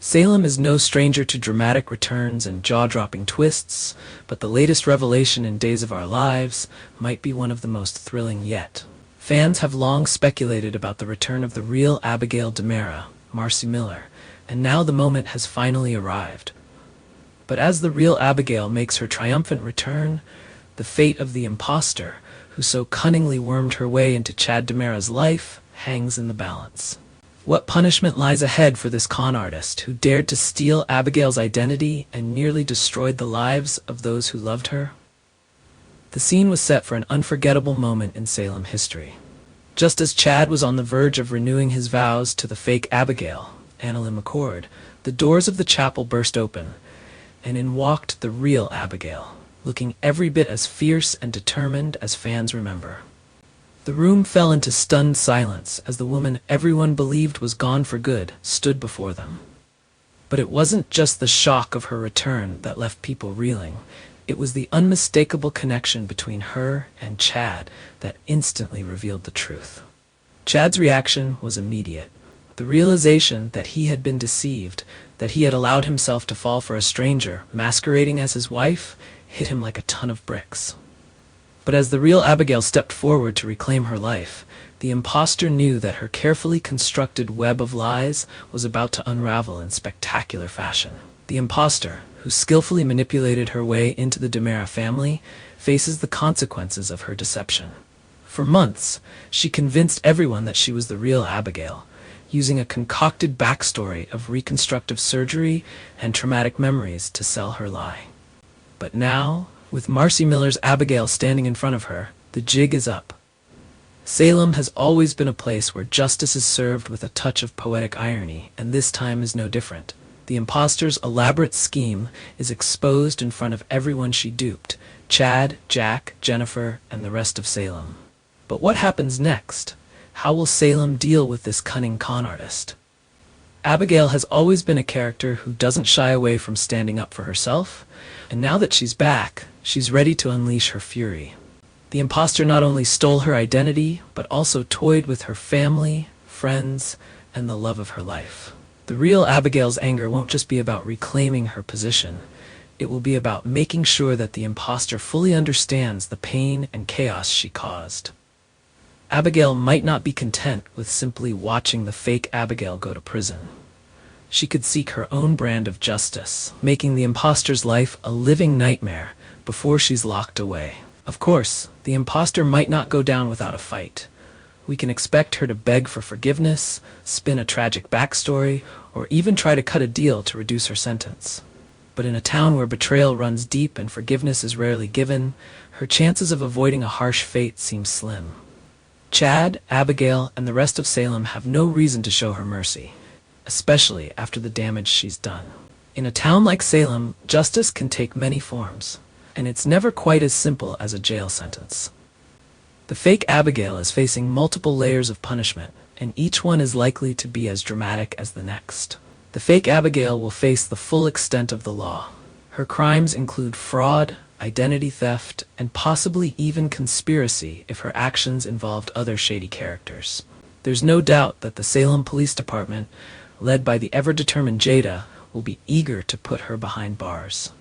Salem is no stranger to dramatic returns and jaw-dropping twists, but the latest revelation in Days of Our Lives might be one of the most thrilling yet. Fans have long speculated about the return of the real Abigail DiMera, Marcy Miller, and now the moment has finally arrived. But as the real Abigail makes her triumphant return, the fate of the imposter, who so cunningly wormed her way into Chad DiMera's life, hangs in the balance. What punishment lies ahead for this con artist who dared to steal Abigail's identity and nearly destroyed the lives of those who loved her? The scene was set for an unforgettable moment in Salem history. Just as Chad was on the verge of renewing his vows to the fake Abigail, Annalyn McCord, the doors of the chapel burst open, and in walked the real Abigail, looking every bit as fierce and determined as fans remember. The room fell into stunned silence as the woman everyone believed was gone for good stood before them. But it wasn't just the shock of her return that left people reeling. It was the unmistakable connection between her and Chad that instantly revealed the truth. Chad's reaction was immediate. The realization that he had been deceived, that he had allowed himself to fall for a stranger masquerading as his wife, hit him like a ton of bricks. But as the real Abigail stepped forward to reclaim her life, the imposter knew that her carefully constructed web of lies was about to unravel in spectacular fashion. The imposter, who skillfully manipulated her way into the DiMera family, faces the consequences of her deception. For months, she convinced everyone that she was the real Abigail, using a concocted backstory of reconstructive surgery and traumatic memories to sell her lie. But now, with Marcy Miller's Abigail standing in front of her, the jig is up. Salem has always been a place where justice is served with a touch of poetic irony, and this time is no different. The imposter's elaborate scheme is exposed in front of everyone she duped: Chad, Jack, Jennifer, and the rest of Salem. But what happens next? How will Salem deal with this cunning con artist? Abigail has always been a character who doesn't shy away from standing up for herself, and now that she's back, she's ready to unleash her fury. The imposter not only stole her identity, but also toyed with her family, friends, and the love of her life. The real Abigail's anger won't just be about reclaiming her position. It will be about making sure that the imposter fully understands the pain and chaos she caused. Abigail might not be content with simply watching the fake Abigail go to prison. She could seek her own brand of justice, making the imposter's life a living nightmare before she's locked away. Of course, the imposter might not go down without a fight. We can expect her to beg for forgiveness, spin a tragic backstory, or even try to cut a deal to reduce her sentence. But in a town where betrayal runs deep and forgiveness is rarely given, her chances of avoiding a harsh fate seem slim. Chad, Abigail, and the rest of Salem have no reason to show her mercy, especially after the damage she's done. In a town like Salem, justice can take many forms, and it's never quite as simple as a jail sentence. The fake Abigail is facing multiple layers of punishment, and each one is likely to be as dramatic as the next. The fake Abigail will face the full extent of the law. Her crimes include fraud, identity theft, and possibly even conspiracy if her actions involved other shady characters. There's no doubt that the Salem Police Department, led by the ever-determined Jada, will be eager to put her behind bars.